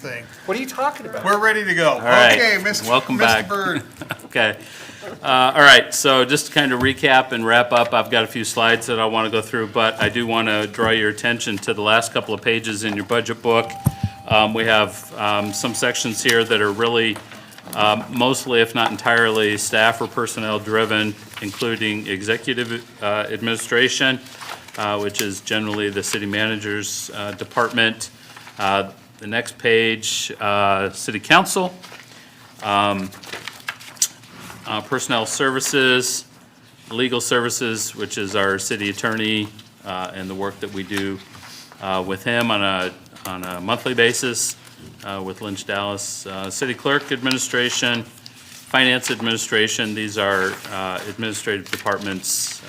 thing. What are you talking about? We're ready to go. All right. Okay, Mr. Welcome Mr. back. Bird. Okay. All right, so just to kind of recap and wrap up, I've got a few slides that I want to go through, but I do want to draw your attention to the last couple of pages in your budget book. We have some sections here that are really mostly, if not entirely, staff or personnel driven, including executive administration, which is generally the city manager's department. The next page, city council, personnel services, legal services, which is our city attorney and the work that we do with him on a monthly basis with Lynch Dallas, city clerk administration, finance administration. These are administrative departments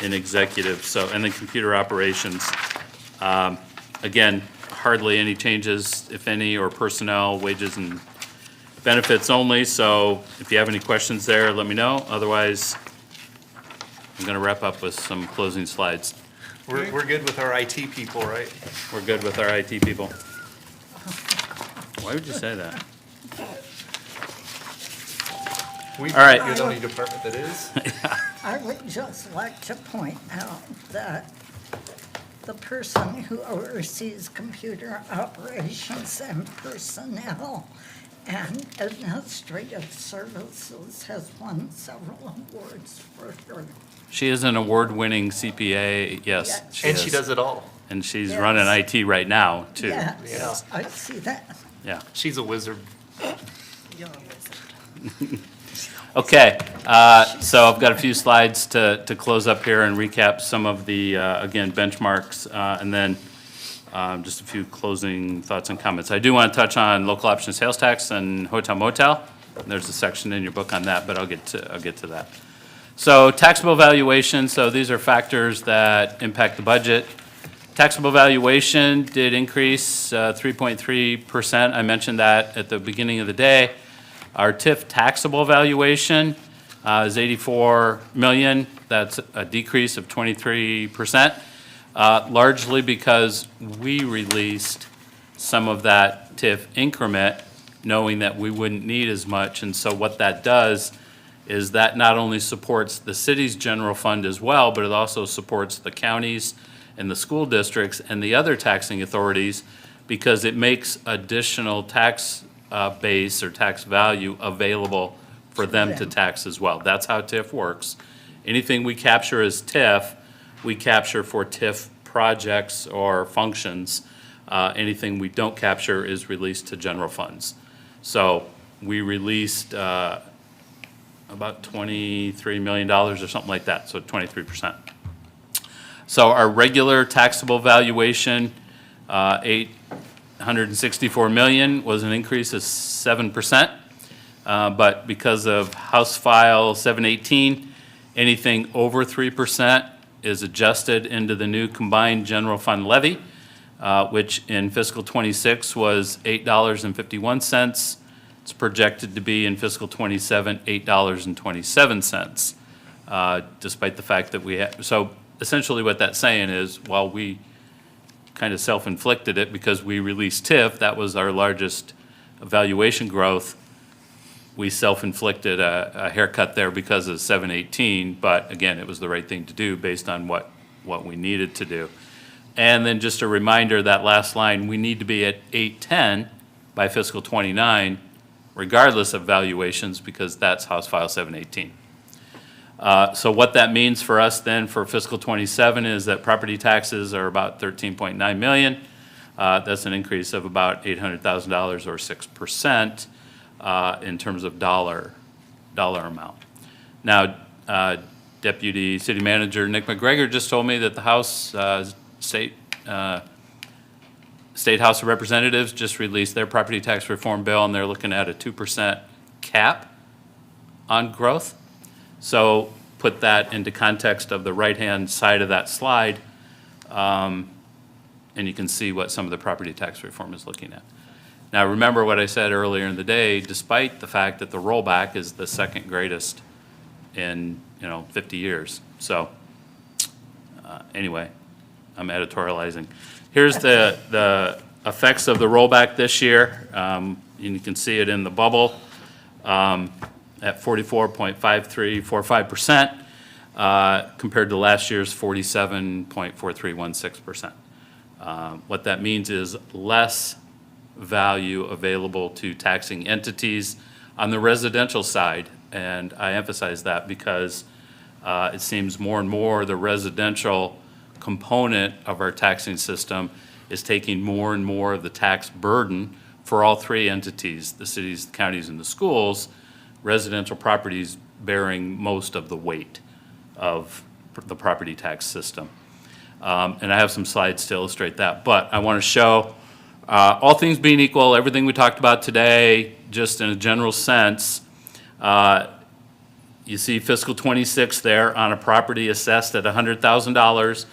in executive. So, and then computer operations. Again, hardly any changes, if any, or personnel, wages, and benefits only. So if you have any questions there, let me know. Otherwise, I'm going to wrap up with some closing slides. We're good with our IT people, right? We're good with our IT people. Why would you say that? We All right. You're the only department that is. I would just like to point out that the person who oversees computer operations and personnel and administrative services has won several awards for her. She is an award-winning CPA, yes. Yes. And she is. does it all. And she's Yes. running IT right now, too. Yes, I see that. Yeah. She's a wizard. Okay, so I've got a few slides to close up here and recap some of the, again, benchmarks, and then just a few closing thoughts and comments. I do want to touch on local option sales tax and hotel motel. There's a section in your book on that, but I'll get to that. So taxable valuation, so these are factors that impact the budget. Taxable valuation did increase 3.3%. I mentioned that at the beginning of the day. Our TIF taxable valuation is 84 million. That's a decrease of 23%, largely because we released some of that TIF increment knowing that we wouldn't need as much. And so what that does is that not only supports the city's general fund as well, but it also supports the counties and the school districts and the other taxing authorities, because it makes additional tax base or tax value available for them to tax as well. That's how TIF works. Anything we capture as TIF, we capture for TIF projects or functions. Anything we don't capture is released to general funds. So we released about $23 million or something like that, so 23%. So our regular taxable valuation, 864 million, was an increase of 7%. But because of House File 718, anything over 3% is adjusted into the new combined general fund levy, which in fiscal 26 was $8.51. It's projected to be in fiscal 27, $8.27, despite the fact that we have, so essentially what that's saying is, while we kind of self-inflicted it because we released TIF, that was our largest valuation growth, we self-inflicted a haircut there because of 718, but again, it was the right thing to do based on what we needed to do. And then just a reminder, that last line, we need to be at 810 by fiscal 29, regardless of valuations, because that's House File 718. So what that means for us then for fiscal 27 is that property taxes are about 13.9 million. That's an increase of about $800,000 or 6% in terms of dollar amount. Now, Deputy City Manager Nick McGregor just told me that the House State House of Representatives just released their property tax reform bill, and they're looking at a 2% cap on growth. So put that into context of the right-hand side of that slide, and you can see what some of the property tax reform is looking at. Now, remember what I said earlier in the day, despite the fact that the rollback is the second greatest in 50 years. So anyway, I'm editorializing. Here's the effects of the rollback this year, and you can see it in the bubble, at 44.5345%, compared to last year's 47.4316%. What that means is less value available to taxing entities on the residential side. And I emphasize that because it seems more and more the residential component of our taxing system is taking more and more of the tax burden for all three entities, the cities, the counties, and the schools, residential properties bearing most of the weight of the property tax system. And I have some slides to illustrate that. But I want to show, all things being equal, everything we talked about today, just in a general sense, you see fiscal 26 there on a property assessed at $100,000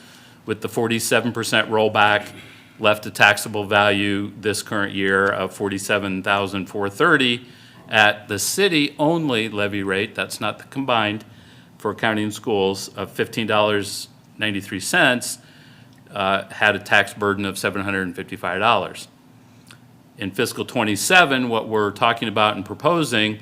with the 47% rollback, left a taxable value this current year of $47,430 at the city-only levy rate, that's not the combined, for county and schools, of $15.93, had a tax burden of $755. In fiscal 27, what we're talking about and proposing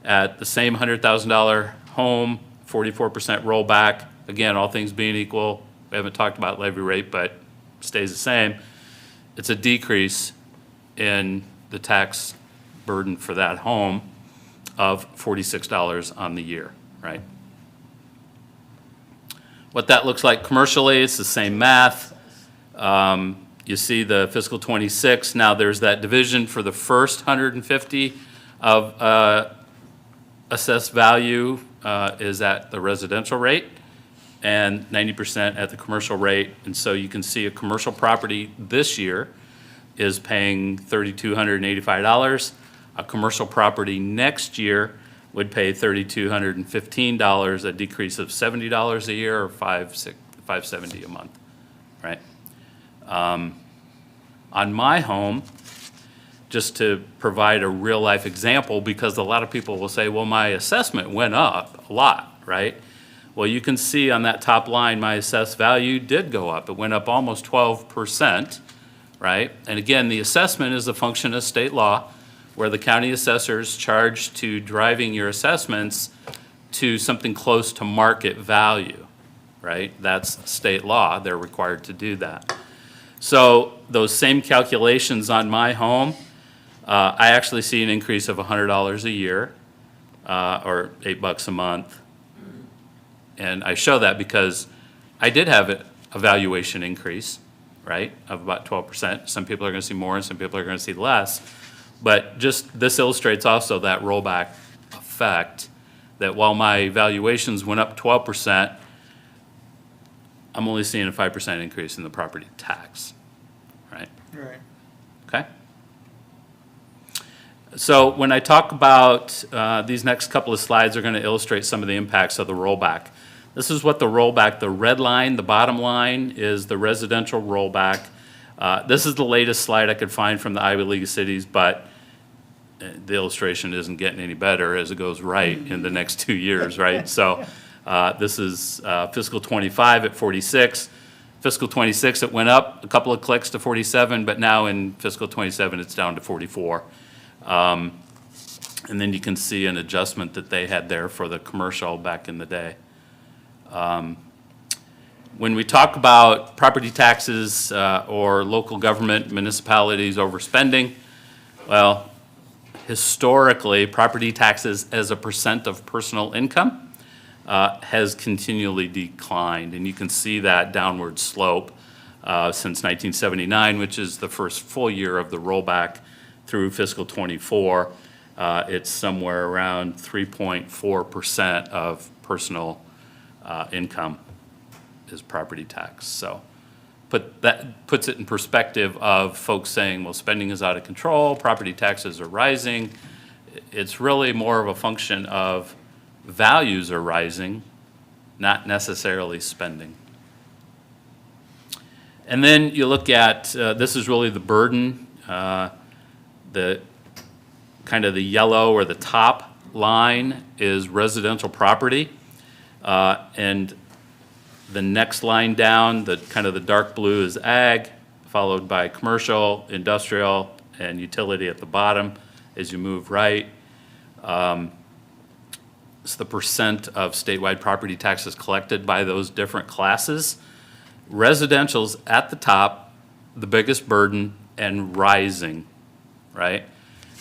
at the same $100,000 home, 44% rollback, again, all things being equal, we haven't talked about levy rate, but stays the same. It's a decrease in the tax burden for that home of $46 on the year, right? What that looks like commercially, it's the same math. You see the fiscal 26, now there's that division for the first 150 of assessed value is at the residential rate and 90% at the commercial rate. And so you can see a commercial property this year is paying $3,285. A commercial property next year would pay $3,215, a decrease of $70 a year or $570 a month, right? On my home, just to provide a real life example, because a lot of people will say, well, my assessment went up a lot, right? Well, you can see on that top line, my assessed value did go up. It went up almost 12%, right? And again, the assessment is a function of state law, where the county assessors charge to driving your assessments to something close to market value, right? That's state law. They're required to do that. So those same calculations on my home, I actually see an increase of $100 a year, or $8 a month. And I show that because I did have a valuation increase, right, of about 12%. Some people are going to see more and some people are going to see less. But just this illustrates also that rollback effect, that while my valuations went up 12%, I'm only seeing a 5% increase in the property tax, right? Right. Okay? So when I talk about these next couple of slides are going to illustrate some of the impacts of the rollback. This is what the rollback, the red line, the bottom line is the residential rollback. This is the latest slide I could find from the Ivy League of Cities, but the illustration isn't getting any better as it goes right in the next 2 years, right? So this is fiscal 25 at 46. Fiscal 26, it went up a couple of clicks to 47, but now in fiscal 27, it's down to 44. And then you can see an adjustment that they had there for the commercial back in the day. When we talk about property taxes or local government, municipalities overspending, well, historically, property taxes as a percent of personal income has continually declined. And you can see that downward slope since 1979, which is the first full year of the rollback through fiscal 24. It's somewhere around 3.4% of personal income is property tax. So that puts it in perspective of folks saying, well, spending is out of control, property taxes are rising. It's really more of a function of values are rising, not necessarily spending. And then you look at, this is really the burden, the kind of the yellow or the top line is residential property. And the next line down, the kind of the dark blue is ag, followed by commercial, industrial, and utility at the bottom as you move right. It's the percent of statewide property taxes collected by those different classes. Residential's at the top, the biggest burden, and rising, right?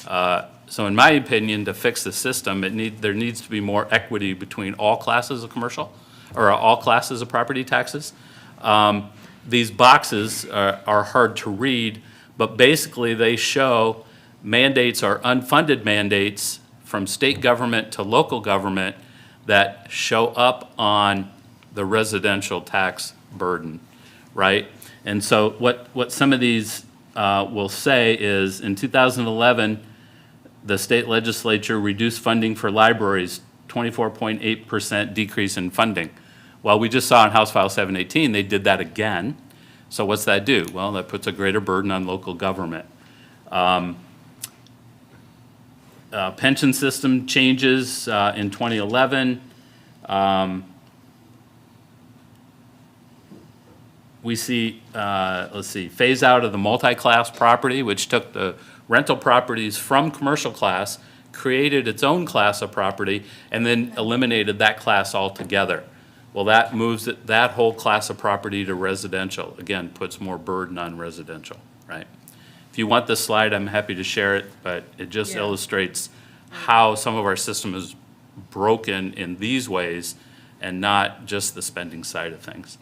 So in my opinion, to fix the system, there needs to be more equity between all classes of commercial, or all classes of property taxes. These boxes are hard to read, but basically they show mandates are unfunded mandates from state government to local government that show up on the residential tax burden, right? And so what some of these will say is in 2011, the state legislature reduced funding for libraries, 24.8% decrease in funding. Well, we just saw in House File 718, they did that again. So what's that do? Well, that puts a greater burden on local government. Pension system changes in 2011. We see, phase out of the multi-class property, which took the rental properties from commercial class, created its own class of property, and then eliminated that class altogether. Well, that moves that whole class of property to residential. Again, puts more burden on residential, right? If you want this slide, I'm happy to share it, but it just illustrates how some of our system is broken in these ways and not just the spending side of things.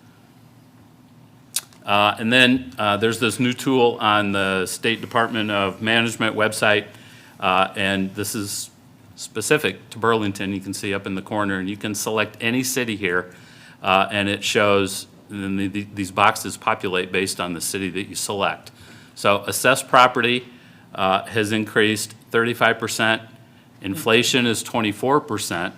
And then there's this new tool on the State Department of Management website, and this is specific to Burlington. You can see up in the corner, and you can select any city here, and it shows, and then these boxes populate based on the city that you select. So assessed property has increased 35%, inflation is 24%,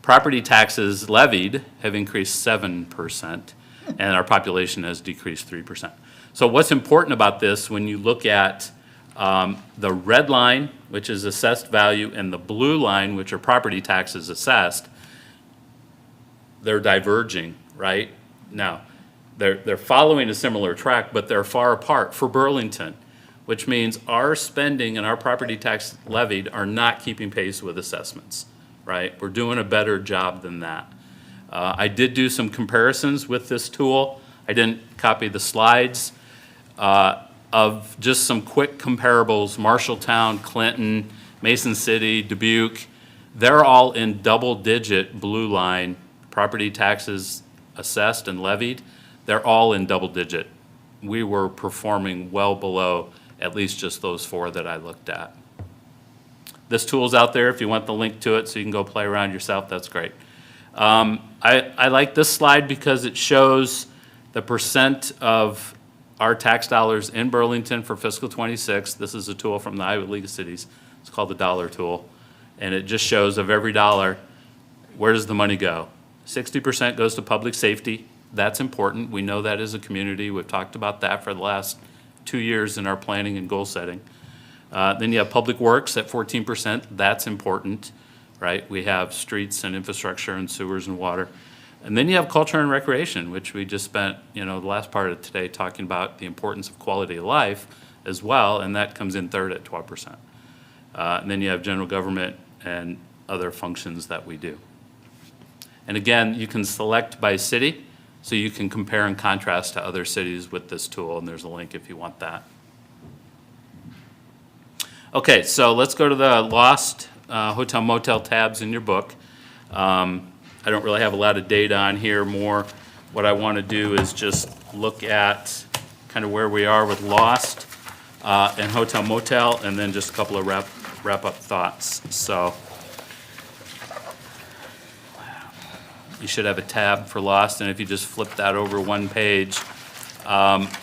property taxes levied have increased 7%, and our population has decreased 3%. So what's important about this, when you look at the red line, which is assessed value, and the blue line, which are property taxes assessed, they're diverging, right? Now, they're following a similar track, but they're far apart for Burlington, which means our spending and our property tax levied are not keeping pace with assessments, right? We're doing a better job than that. I did do some comparisons with this tool. I didn't copy the slides of just some quick comparables. Marshalltown, Clinton, Mason City, Dubuque, they're all in double-digit blue line property taxes assessed and levied. They're all in double-digit. We were performing well below at least just those four that I looked at. This tool's out there if you want the link to it so you can go play around yourself. That's great. I like this slide because it shows the percent of our tax dollars in Burlington for fiscal '26. This is a tool from the Iowa League of Cities. It's called the dollar tool. And it just shows of every dollar, where does the money go? 60% goes to public safety. That's important. We know that as a community. We've talked about that for the last 2 years in our planning and goal setting. Then you have public works at 14%. That's important, right? We have streets and infrastructure and sewers and water. And then you have culture and recreation, which we just spent, the last part of today talking about the importance of quality of life as well, and that comes in third at 12%. And then you have general government and other functions that we do. And again, you can select by city, so you can compare and contrast to other cities with this tool, and there's a link if you want that. Okay, so let's go to the lost hotel motel tabs in your book. I don't really have a lot of data on here. More what I want to do is just look at kind of where we are with lost and hotel motel, and then just a couple of wrap up thoughts. So you should have a tab for lost, and if you just flip that over one page,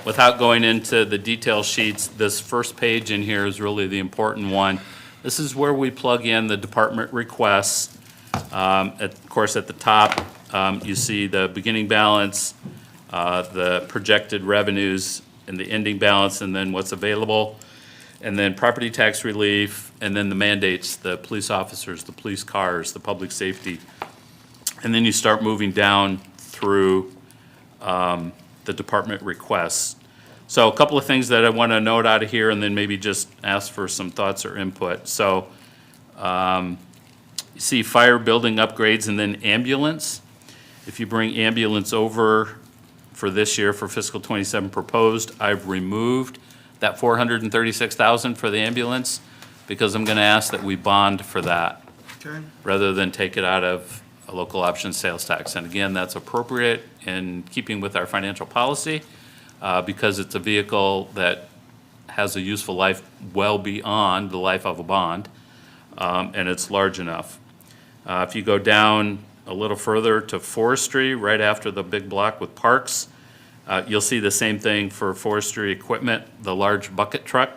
without going into the detail sheets, this first page in here is really the important one. This is where we plug in the department requests. Of course, at the top, you see the beginning balance, the projected revenues, and the ending balance, and then what's available, and then property tax relief, and then the mandates, the police officers, the police cars, the public safety. And then you start moving down through the department requests. So a couple of things that I want to note out of here, and then maybe just ask for some thoughts or input. So, you see fire building upgrades and then ambulance. If you bring ambulance over for this year, for fiscal '27 proposed, I've removed that $436,000 for the ambulance, because I'm going to ask that we bond for that, Okay. rather than take it out of a local option sales tax. And again, that's appropriate in keeping with our financial policy, because it's a vehicle that has a useful life well beyond the life of a bond, and it's large enough. If you go down a little further to forestry, right after the big block with parks, you'll see the same thing for forestry equipment, the large bucket truck.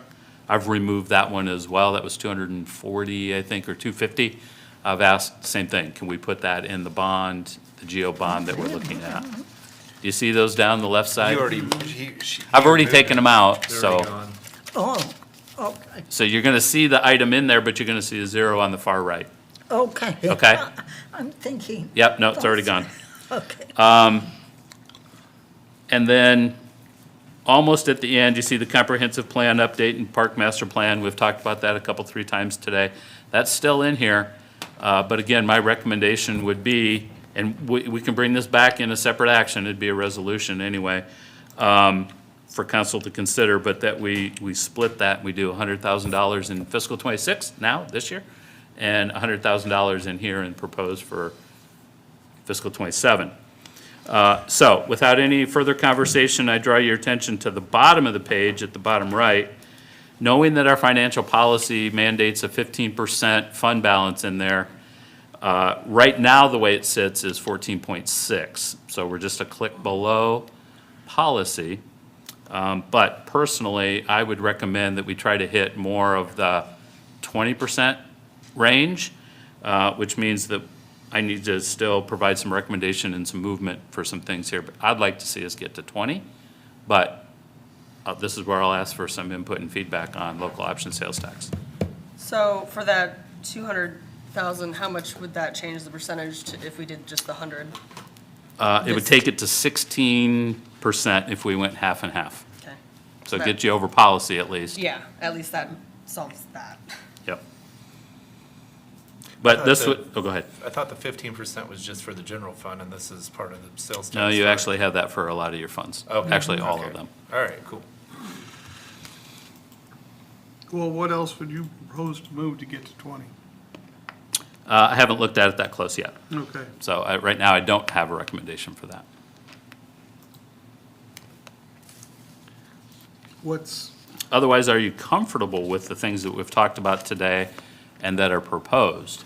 I've removed that one as well. That was 240, I think, or 250. I've asked, same thing, can we put that in the bond, the GO bond that we're looking at? Do you see those down the left side? You already, I've already taken them out, They're so, already gone. Oh, okay, so you're gonna see the item in there, but you're gonna see a zero on the far right. okay. Okay. I'm thinking. Yep, no, it's already gone. Okay. And then, almost at the end, you see the comprehensive plan update and park master plan. We've talked about that a couple, 3 times today. That's still in here. But again, my recommendation would be, and we can bring this back in a separate action, it'd be a resolution anyway, for council to consider, but that we split that, we do $100,000 in fiscal '26 now, this year, and $100,000 in here and propose for fiscal '27. So, without any further conversation, I draw your attention to the bottom of the page, at the bottom right, knowing that our financial policy mandates a 15% fund balance in there. Right now, the way it sits is 14.6, so we're just a click below policy. But personally, I would recommend that we try to hit more of the 20% range, which means that I need to still provide some recommendation and some movement for some things here. But I'd like to see us get to 20, but this is where I'll ask for some input and feedback on local option sales tax. So for that 200,000, how much would that change the percentage to if we did just the 100? It would take it to 16% if we went half and half. Okay. So it That- gets you over policy at least. Yeah, at least that solves that. Yep. But thought this that- would, oh, go ahead. I thought the 15% was just for the general fund, and this is part of the sales tax. No, you fund. actually have that for a lot of your funds. Okay. Actually, all Okay. of them. All right, cool. Well, what else would you propose to move to get to 20? I haven't looked at it that close yet. Okay. So right now, I don't have a recommendation for that. What's, Otherwise, are you comfortable with the things that we've talked about today and that are proposed?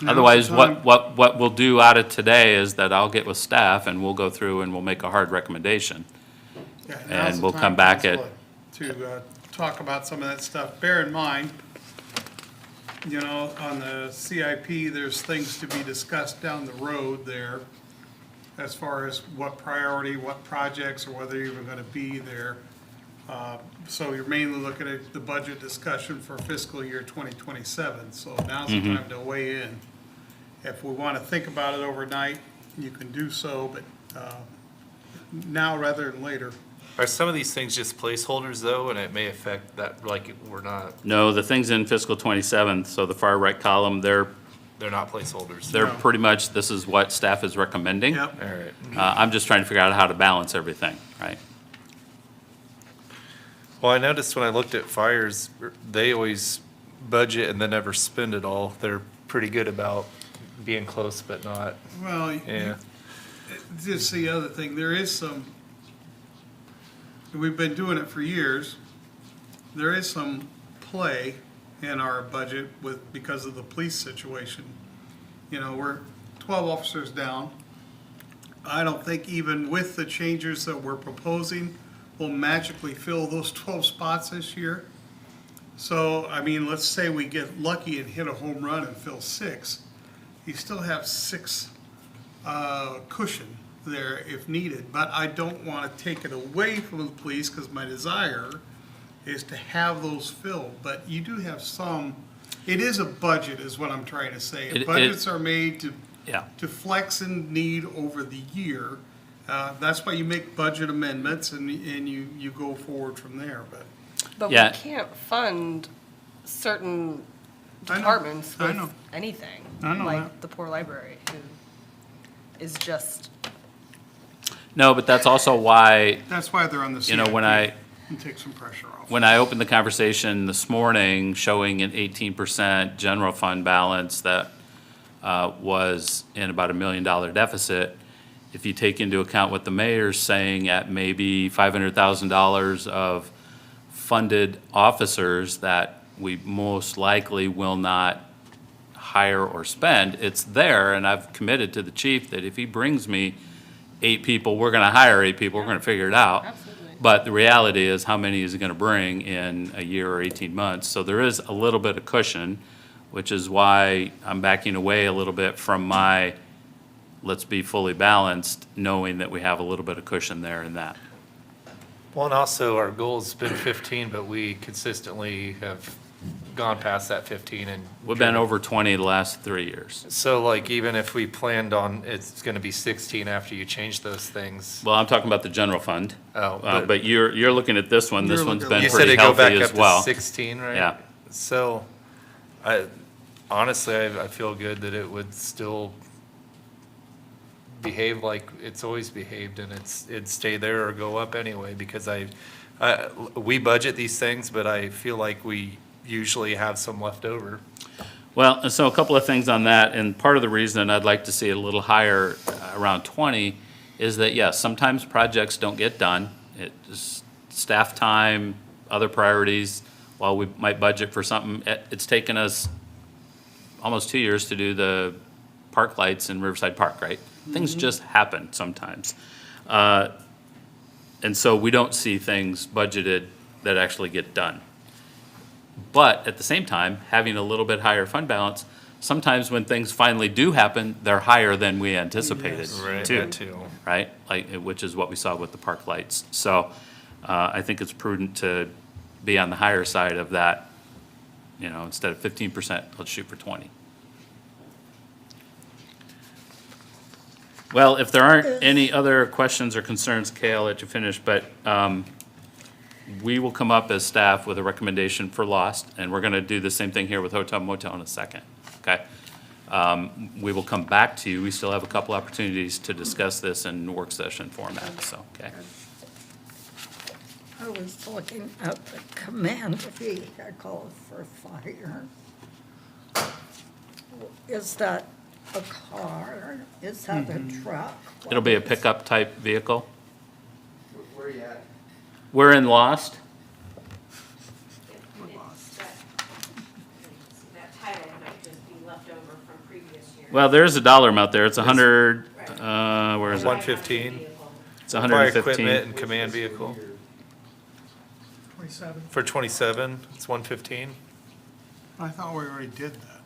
Otherwise, what we'll do out of today is that I'll get with staff and we'll go through and we'll make a hard recommendation. yeah, and now's the we'll time, come back Council, to talk about some of that stuff. Bear in mind, you know, on the CIP, there's things to be discussed down the road there as far as what priority, what projects, or whether you're even gonna be there. So you're mainly looking at the budget discussion for fiscal year 2027, so now's the time to weigh in. If we wanna think about it overnight, you can do so, but now rather than later. Are some of these things just placeholders, though, and it may affect that, like, we're not, No, the things in fiscal '27, so the far right column, they're not placeholders? No. pretty much, this is what staff is recommending. Yep. All right. I'm just trying to figure out how to balance everything, right? Well, I noticed when I looked at fires, they always budget and then never spend it all. They're pretty good about being close, but not, Well, yeah. just the other thing, there is some, we've been doing it for years. There is some play in our budget with, because of the police situation. You know, we're 12 officers down. I don't think even with the changes that we're proposing, we'll magically fill those 12 spots this year. So, I mean, let's say we get lucky and hit a home run and fill 6. You still have 6 cushion there if needed, but I don't want to take it away from the police because my desire is to have those filled. But you do have some, it is a budget is what I'm trying to say. It- Budgets are made to Yeah. to flex in need over the year. That's why you make budget amendments and you go forward from there, but. But we Yeah. can't fund certain I know, departments I with know. anything. I know that. Like the poor library, who is just, No, but that's also why, That's why they're on the you know, when CIP, and take some pressure off. when I opened the conversation this morning showing an 18% general fund balance that was in about $1 million deficit, if you take into account what the mayor's saying at maybe $500,000 of funded officers that we most likely will not hire or spend, it's there, and I've committed to the chief that if he brings me 8 people, we're gonna hire 8 people, we're gonna figure it out. Absolutely. But the reality is, how many is he gonna bring in a year or 18 months? So there is a little bit of cushion, which is why I'm backing away a little bit from my, let's be fully balanced, knowing that we have a little bit of cushion there in that. Well, and also our goal's been 15, but we consistently have gone past that 15 and. We've been over 20 the last 3 years. So like even if we planned on, it's gonna be 16 after you change those things. Well, I'm talking about the general fund. Oh, But you're looking at this one, this You're one's looking- been You said pretty it go back healthy up as to well. 16, right? Yeah. So, honestly, I feel good that it would still behave like it's always behaved and it'd stay there or go up anyway, because we budget these things, but I feel like we usually have some left over. Well, and so a couple of things on that, and part of the reason I'd like to see it a little higher, around 20, is that, yes, sometimes projects don't get done. It's staff time, other priorities. While we might budget for something, it's taken us almost 2 years to do the park lights in Riverside Park, right? Things just happen sometimes. And so we don't see things budgeted that actually get done. But at the same time, having a little bit higher fund balance, sometimes when things finally do happen, they're higher than we anticipated too. That too. Right? Like, which is what we saw with the park lights. So I think it's prudent to be on the higher side of that. You know, instead of 15%, let's shoot for 20. Well, if there aren't any other questions or concerns, Kay, I'll let you finish, but we will come up as staff with a recommendation for Lost, and we're gonna do the same thing here with Hotel Motel in a second, okay? We will come back to you. We still have a couple opportunities to discuss this in work session format, so, okay? I was looking at the command vehicle for fire. Is that a car? Is that a truck? It'll be a pickup type vehicle. Where are you at? We're in Lost. That title might just be left over from previous years. Well, there's a dollar amount there. It's 100, where is it? 115. It's Fire 115. equipment and command vehicle. 27? For 27, it's 115. I thought we already did that.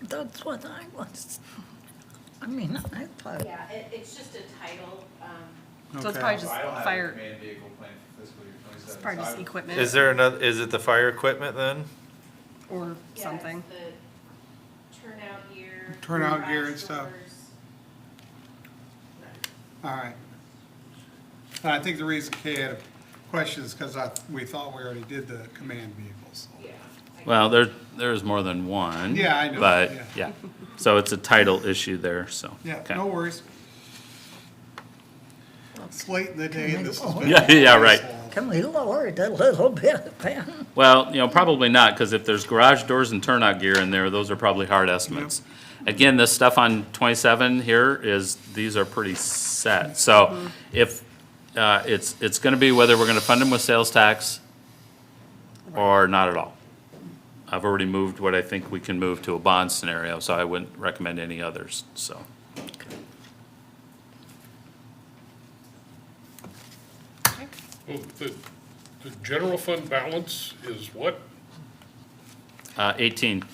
That's what I was, I mean, I thought, Yeah, it's just a title, so it's Okay. probably just I don't have a fire, command vehicle plan for fiscal year it's '27. probably just equipment Is there another, is it the fire equipment then? or yeah, something. it's the turnout gear. Turnout gear and garage stuff. doors. All right. And I think the reason Kay had a question is because we thought we already did the command vehicles. Yeah. Well, there's more than one. Yeah, I know, But, yeah. yeah. So it's a title issue there, so. Yeah, okay. no worries. It's late in the day and this has been. Yeah, yeah, right. can we lower it a little bit then? Well, you know, probably not, because if there's garage doors and turnout gear in there, those are probably hard estimates. Again, this stuff on 27 here is, these are pretty set. So if, it's gonna be whether we're gonna fund them with sales tax or not at all. I've already moved what I think we can move to a bond scenario, so I wouldn't recommend any others, so. Well, the general fund balance is what? 18%.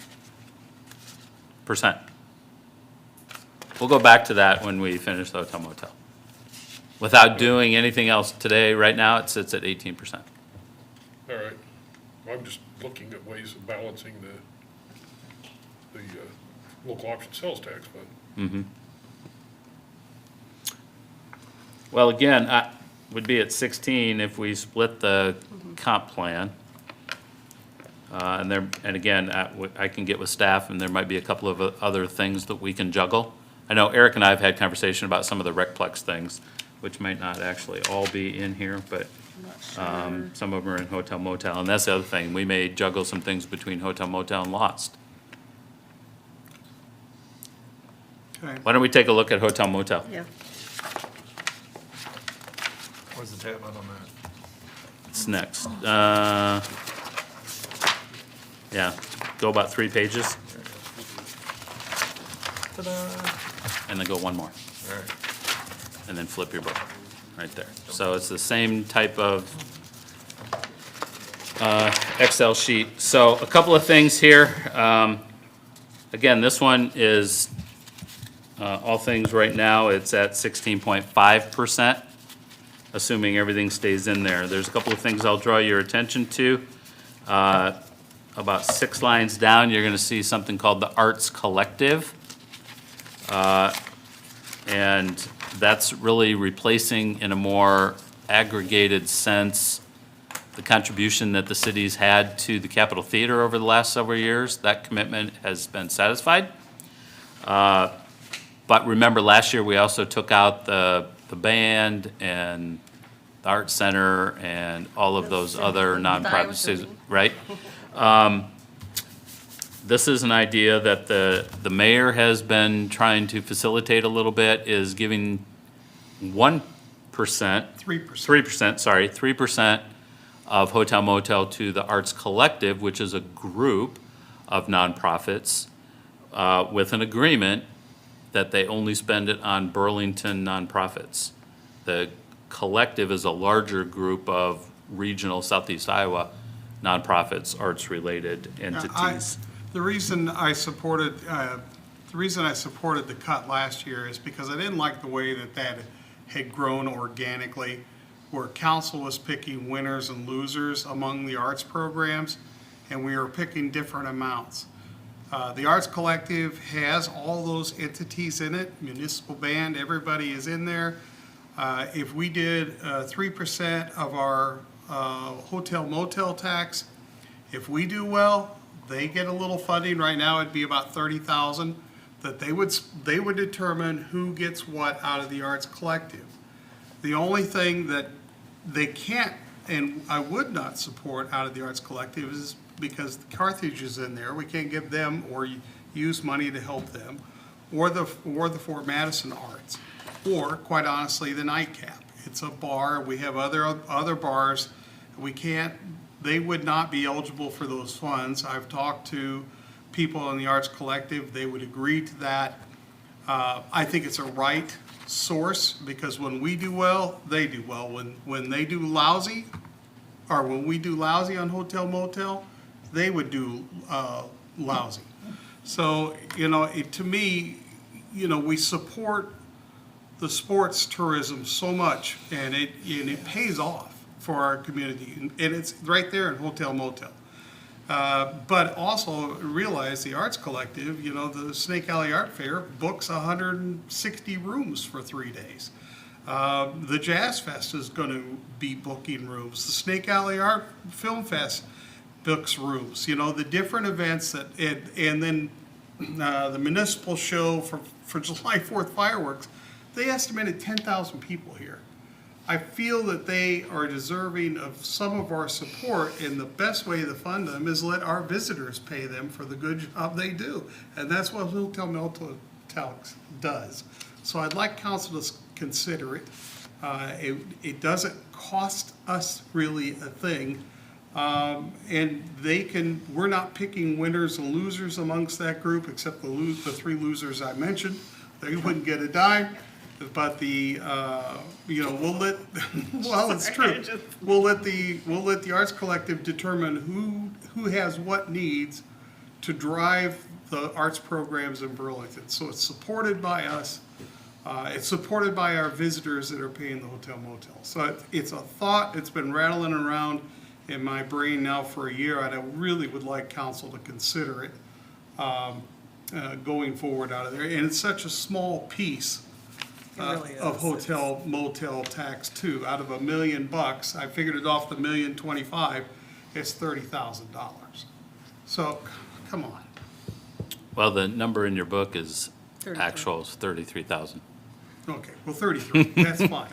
We'll go back to that when we finish the hotel motel. Without doing anything else today, right now, it sits at 18%. All right. I'm just looking at ways of balancing the local option sales tax fund. Well, again, I would be at 16 if we split the comp plan. And again, I can get with staff, and there might be a couple of other things that we can juggle. I know Eric and I have had conversation about some of the Recplex things, which might not actually all be in here, but some of them are in hotel motel. And that's the other thing, we may juggle some things between hotel motel and Lost. Okay. Why don't we take a look at hotel motel? Yeah. Where's the tab on that? It's next. Yeah, go about 3 pages, and then go one more. All right. And then flip your book, right there. So it's the same type of Excel sheet. So a couple of things here. Again, this one is, all things right now, it's at 16.5%, assuming everything stays in there. There's a couple of things I'll draw your attention to. About 6 lines down, you're gonna see something called the Arts Collective. And that's really replacing in a more aggregated sense the contribution that the city's had to the Capitol Theater over the last several years. That commitment has been satisfied. But remember, last year, we also took out the band and the Art Center and all of those other nonprofit, symphony. right? This is an idea that the mayor has been trying to facilitate a little bit, is giving 1%, 3%. 3% of hotel motel to the Arts Collective, which is a group of nonprofits with an agreement that they only spend it on Burlington nonprofits. The collective is a larger group of regional Southeast Iowa nonprofits, arts-related entities. The reason I supported the cut last year is because I didn't like the way that had grown organically, where council was picking winners and losers among the arts programs, and we were picking different amounts. The Arts Collective has all those entities in it, municipal band, everybody is in there. If we did 3% of our hotel motel tax, if we do well, they get a little funding. Right now, it'd be about 30,000 that they would determine who gets what out of the Arts Collective. The only thing that they can't, and I would not support out of the Arts Collective, is because Carthage is in there. We can't give them or use money to help them, or the Fort Madison Arts, or quite honestly, the Nightcap. It's a bar. We have other bars. We can't. They would not be eligible for those funds. I've talked to people in the Arts Collective. They would agree to that. I think it's a right source, because when we do well, they do well. When they do lousy, or when we do lousy on hotel motel, they would do lousy. So, to me, we support the sports tourism so much, and it pays off for our community, and it's right there in hotel motel. But also realize the Arts Collective, the Snake Alley Art Fair books 160 rooms for 3 days. The Jazz Fest is going to be booking rooms. The Snake Alley Art Film Fest books rooms. The different events and then the municipal show for July 4th fireworks, they estimated 10,000 people here. I feel that they are deserving of some of our support, and the best way to fund them is let our visitors pay them for the good job they do. And that's what Hotel Motel does. So I'd like council to consider it. It doesn't cost us really a thing. And we're not picking winners and losers amongst that group, except the 3 losers I mentioned. They wouldn't get a dime. But we'll let, well, it's true. We'll let the Arts Collective determine who has what needs to drive the arts programs in Burlington. So it's supported by us. It's supported by our visitors that are paying the hotel motel. So it's a thought. It's been rattling around in my brain now for a year, and I really would like council to consider it. going forward out of there. And it's such a small piece It really of is. hotel motel tax too. Out of $1 million, I figured it off the $1,025,000, it's $30,000. So, come on. Well, the number in your book is 33. actual is 33,000. Okay, well, 33, that's fine.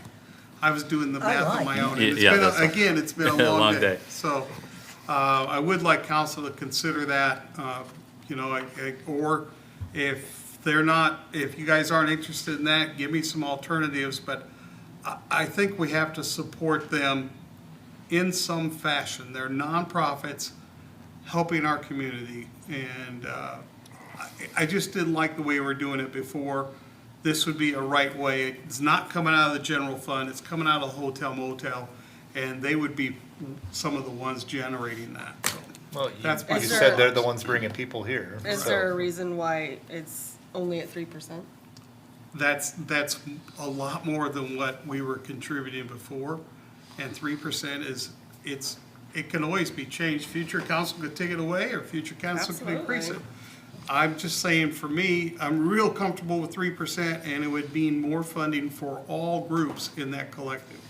I was doing the math on my own. and it's Yeah, been a- that's fine. Again, it's been a Long long day. day. So, I would like council to consider that, or if they're not, if you guys aren't interested in that, give me some alternatives, but I think we have to support them in some fashion. They're nonprofits helping our community, and I just didn't like the way we were doing it before. This would be a right way. It's not coming out of the general fund, it's coming out of the hotel motel, and they would be some of the ones generating that, so. Well, That's my you Is said there- they're the ones bringing people here. Is so- there a reason why it's only at 3%? That's a lot more than what we were contributing before, and 3% it can always be changed. Future council could take it away, or future council could increase it. Absolutely. I'm just saying, for me, I'm real comfortable with 3%, and it would mean more funding for all groups in that collective.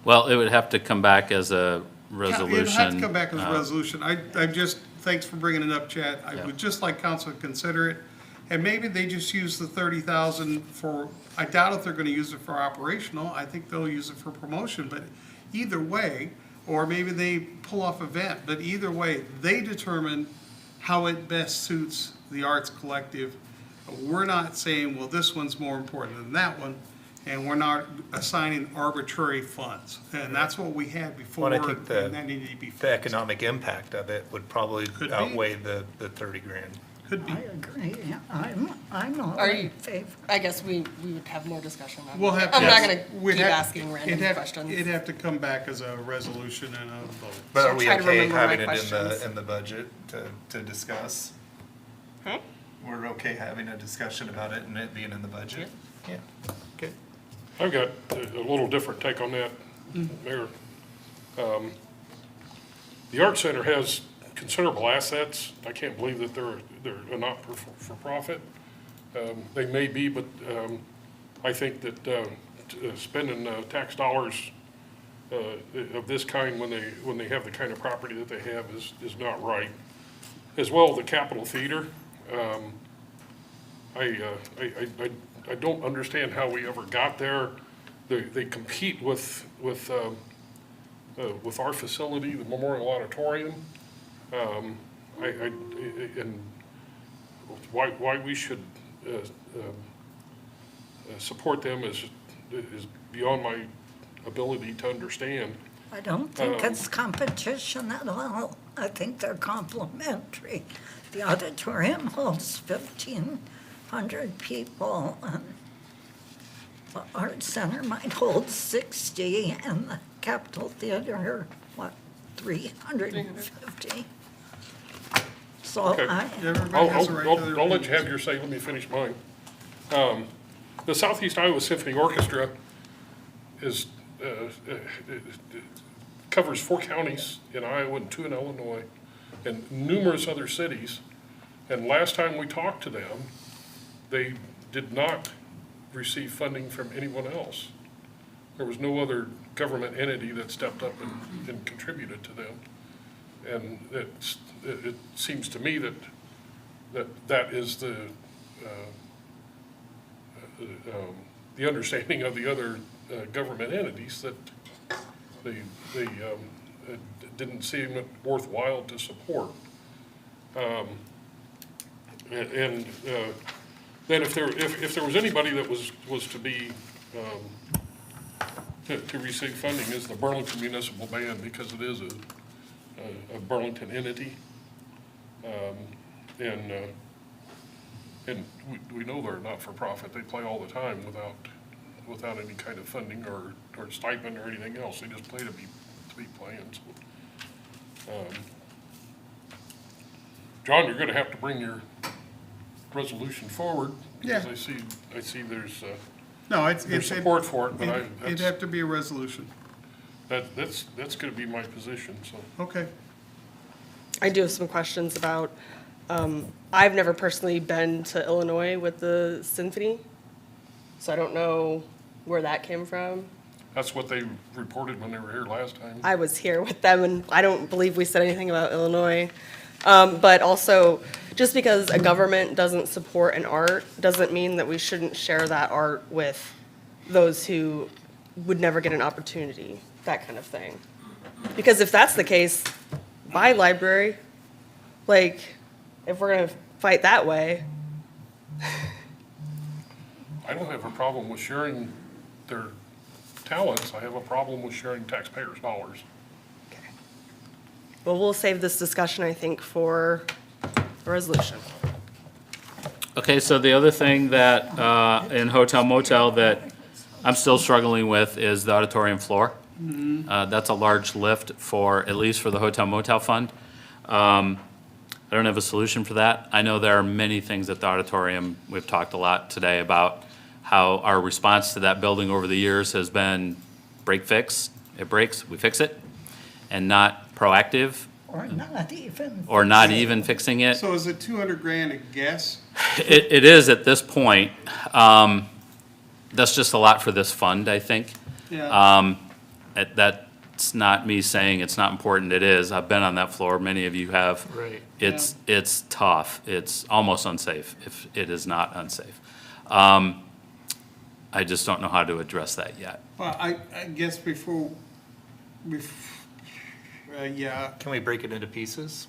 Well, it would have to come back as a It'd resolution. have to come back as a uh, resolution. I just, thanks for bringing it up, Chad. I Yeah. would just like council to consider it. And maybe they just use the 30,000 for, I doubt if they're gonna use it for operational. I think they'll use it for promotion, but either way, or maybe they pull off event, but either way, they determine how it best suits the arts collective. We're not saying, well, this one's more important than that one, and we're not assigning arbitrary funds. And that's what we had before, Well, I and think that needed to be the fixed. economic impact of it would probably Could be. outweigh the 30 grand. Could be. I agree. I'm all Are in you- favor. I guess we would have more discussion on We'll that. have. I'm not yes, gonna we'd keep have- asking random it'd have- questions. It'd have to come back as a resolution and a vote. But So are we try to okay remember my having it questions. in the budget to discuss? Huh? We're okay having a discussion about it and it being in the budget? Yeah. Good. I've got a little different take on that, Mayor. The Art Center has considerable assets. I can't believe that they're a not-for-profit. They may be, but I think that spending tax dollars of this kind when they have the kind of property that they have is not right. As well, the Capitol Theater, I don't understand how we ever got there. They compete with our facility, the Memorial Auditorium. And why we should support them is beyond my ability to understand. I don't think it's competition at all. I think they're complementary. The auditorium holds 1,500 people, and the art center might hold 60, and the Capitol Theater, 350? So Okay. Everybody has a right to their I'll let you have opinions. your say, let me finish mine. The Southeast Iowa Symphony Orchestra is, covers 4 counties in Iowa and 2 in Illinois, and numerous other cities. And last time we talked to them, they did not receive funding from anyone else. There was no other government entity that stepped up and contributed to them. And it seems to me that is the understanding of the other government entities, that they didn't seem it worthwhile to support. And then if there was anybody that was to be to receive funding, is the Burlington Municipal Band, because it is a Burlington entity. And we know they're not-for-profit. They play all the time without any kind of funding or stipend or anything else. They just play to be playing. So, John, you're gonna have to bring your resolution forward, because Yeah. I see there's No, support for it, but it'd have to be a resolution. that's gonna be my position, so. Okay. I do have some questions about I've never personally been to Illinois with the symphony, so I don't know where that came from. That's what they reported when they were here last time. I was here with them, and I don't believe we said anything about Illinois. But also, just because a government doesn't support an art doesn't mean that we shouldn't share that art with those who would never get an opportunity, that kind of thing. Because if that's the case, my library, like, if we're gonna fight that way, I don't have a problem with sharing their talents. I have a problem with sharing taxpayers' dollars. well, we'll save this discussion, I think, for a resolution. Okay, so the other thing that, in hotel motel that I'm still struggling with is the auditorium floor. That's a large lift for, at least for the hotel motel fund. I don't have a solution for that. I know there are many things at the auditorium. We've talked a lot today about how our response to that building over the years has been break, fix. It breaks, we fix it, and not proactive, Or not even. or not even fixing it. So is it 200 grand a guess? It is at this point. That's just a lot for this fund, I think. Yeah. That's not me saying it's not important, it is. I've been on that floor, many of you have. Right. It's tough, it's almost unsafe, if it is not unsafe. I just don't know how to address that yet. Well, I guess yeah, Can we break it into pieces?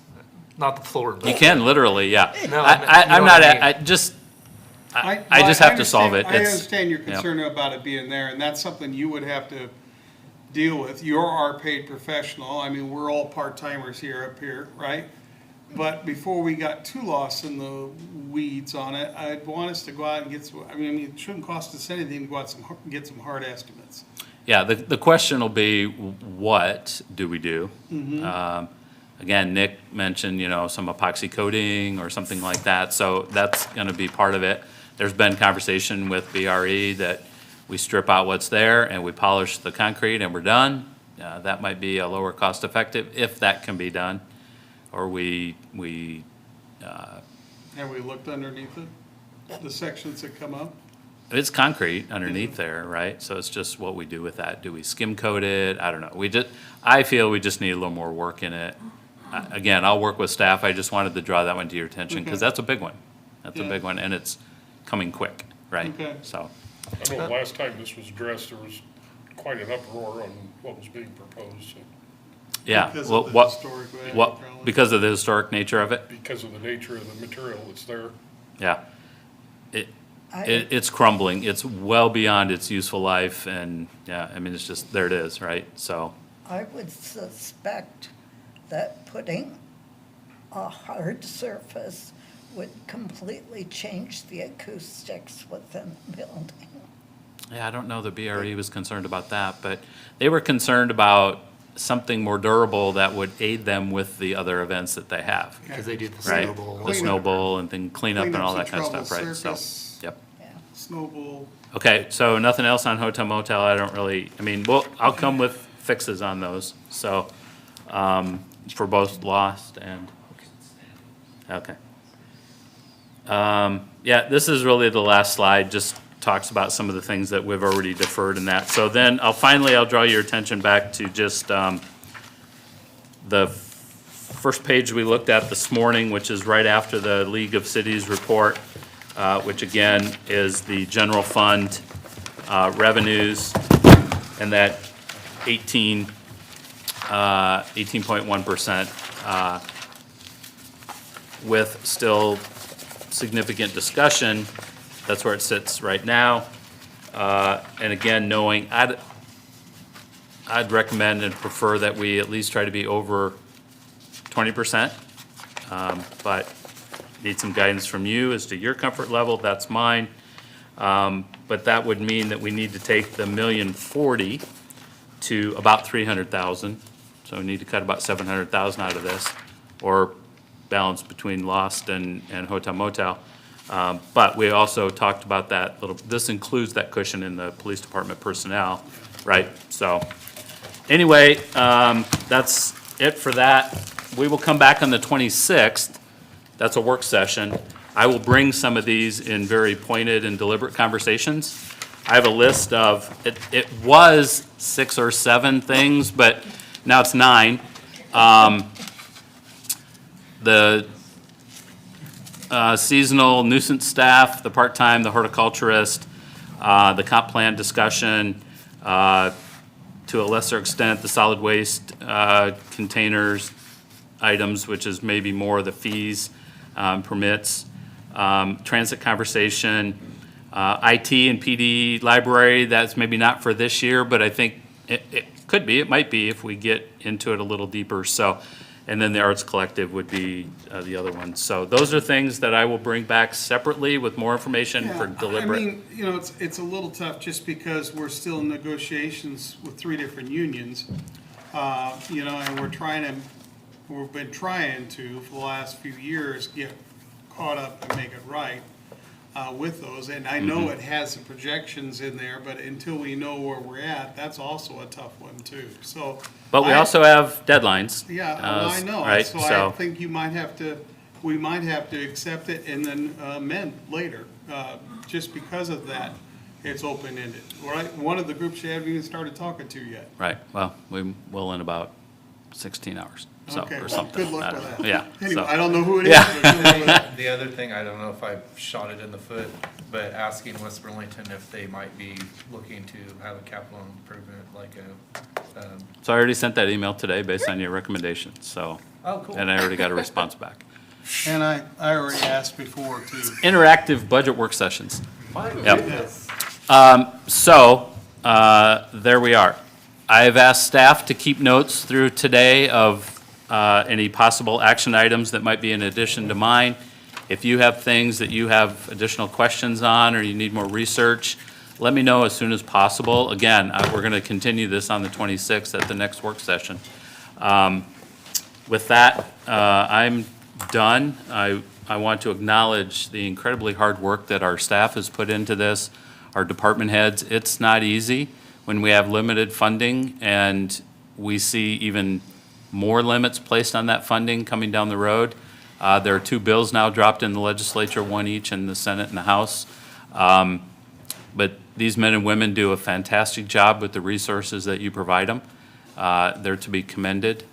Not the floor, You but can literally, yeah. No, I'm you know not, what I mean. I just well, have to solve it. I It's- understand your yeah. concern about it being there, and that's something you would have to deal with. You're our paid professional. I mean, we're all part-timers here up here, right? But before we got too lost in the weeds on it, I'd want us to go out and get some, I mean, it shouldn't cost us anything to go out and get some hard estimates. Yeah, the question will be, what do we do? Again, Nick mentioned, some epoxy coating or something like that, so that's gonna be part of it. There's been conversation with BRE that we strip out what's there and we polish the concrete and we're done. That might be a lower cost effective, if that can be done. Or we Have we looked underneath it? The sections that come up? it's concrete underneath there, right? So it's just what we do with that. Do we skim coat it? I don't know. I feel we just need a little more work in it. Again, I'll work with staff. I just wanted to draw that one to your attention because Okay. that's a big one. That's a Yeah. big one and it's coming quick, right? Okay. So, I know last time this was addressed, there was quite an uproar on what was being proposed, so, yeah. Because Well, of the historic value, what, probably. because of the historic nature of it? because of the nature of the material that's there. Yeah. It's crumbling. It's well beyond its useful life and, yeah, I mean, it's just, there it is, right? So, I would suspect that putting a hard surface would completely change the acoustics within the building. yeah, I don't know the BRE was concerned about that, but they were concerned about something more durable that would aid them with the other events that they have, because they do the right? snowball. The Clean up- snow bowl and then cleanup and all that Cleanup's a kind of stuff, right? trouble So, surface. yep. Yeah. Snowball. Okay, so nothing else on hotel motel, I'll come with fixes on those, so, for both lost and, okay. Yeah, this is really the last slide, just talks about some of the things that we've already deferred in that. So then, I'll draw your attention back to just, the first page we looked at this morning, which is right after the League of Cities report, which again is the general fund revenues, and that 18.1%, with still significant discussion. That's where it sits right now. And again, knowing, I'd recommend and prefer that we at least try to be over 20%. But need some guidance from you as to your comfort level, that's mine. But that would mean that we need to take the $1,040,000 to about 300,000. So we need to cut about 700,000 out of this, or balance between lost and hotel motel. But we also talked about that this includes that cushion in the police department personnel, right? So, anyway, that's it for that. We will come back on the 26th That's a work session. I will bring some of these in very pointed and deliberate conversations. I have a list of, it was 6 or 7 things, but now it's 9. The seasonal nuisance staff, the part-time, the horticulturist, the comp plan discussion, to a lesser extent, the solid waste containers items, which is maybe more the fees, permits, transit conversation, IT and PD library, that's maybe not for this year, but I think it could be, it might be if we get into it a little deeper, so. And then the Arts Collective would be the other one. So those are things that I will bring back separately with more information for Yeah, deliberate. I mean, you know, it's a little tough just because we're still in negotiations with 3 different unions. You know, and we've been trying to, for the last few years, get caught up and make it right with those. And I know it has some projections in there, but until we know where we're at, that's also a tough one too, so. But we I- also have deadlines. Yeah, well, I know, Right, so I think we might have to accept it and then amend later, just because of that, it's open-ended. Right, one of the groups you haven't even started talking to yet. Right, well, we will in about 16 hours, so, Okay, or well, something. good luck I don't with know. that. Yeah. Anyway, so- I don't know who it is. Yeah. but good luck with that. The other thing, I don't know if I shot it in the foot, but asking West Burlington if they might be looking to have a capital improvement, like So I already sent that email today based on your recommendations, so. Oh, cool. And I already got a response back. And I already asked before too. Interactive budget work sessions. My Yep. goodness. So, there we are. I've asked staff to keep notes through today of any possible action items that might be in addition to mine. If you have things that you have additional questions on, or you need more research, let me know as soon as possible. Again, we're going to continue this on the 26th at the next work session. With that, I'm done. I want to acknowledge the incredibly hard work that our staff has put into this, our department heads. It's not easy when we have limited funding and we see even more limits placed on that funding coming down the road. There are 2 bills now dropped in the legislature, 1 each in the Senate and the House. But these men and women do a fantastic job with the resources that you provide them. They're to be commended,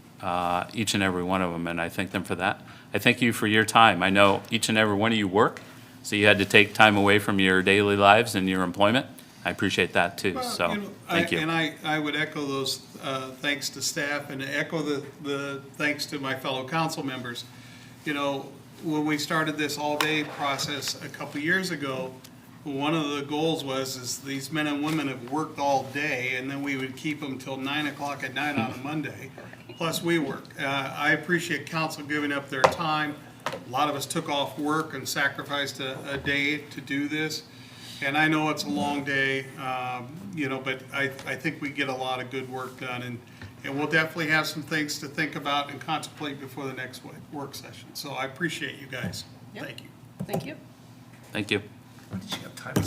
each and every one of them, and I thank them for that. I thank you for your time. I know each and every one of you work, so you had to take time away from your daily lives and your employment. I appreciate that too, Well, so, you know, thank you. And I would echo those thanks to staff and echo the thanks to my fellow council members. You know, when we started this all-day process a couple years ago, one of the goals is these men and women have worked all day, and then we would keep them till 9 o'clock at night on a Monday, plus we work. I appreciate council giving up their time. A lot of us took off work and sacrificed a day to do this. And I know it's a long day, you know, but I think we get a lot of good work done, and we'll definitely have some things to think about and contemplate before the next work session. So I appreciate you guys. Thank you. Thank you. Thank you. When did you have time?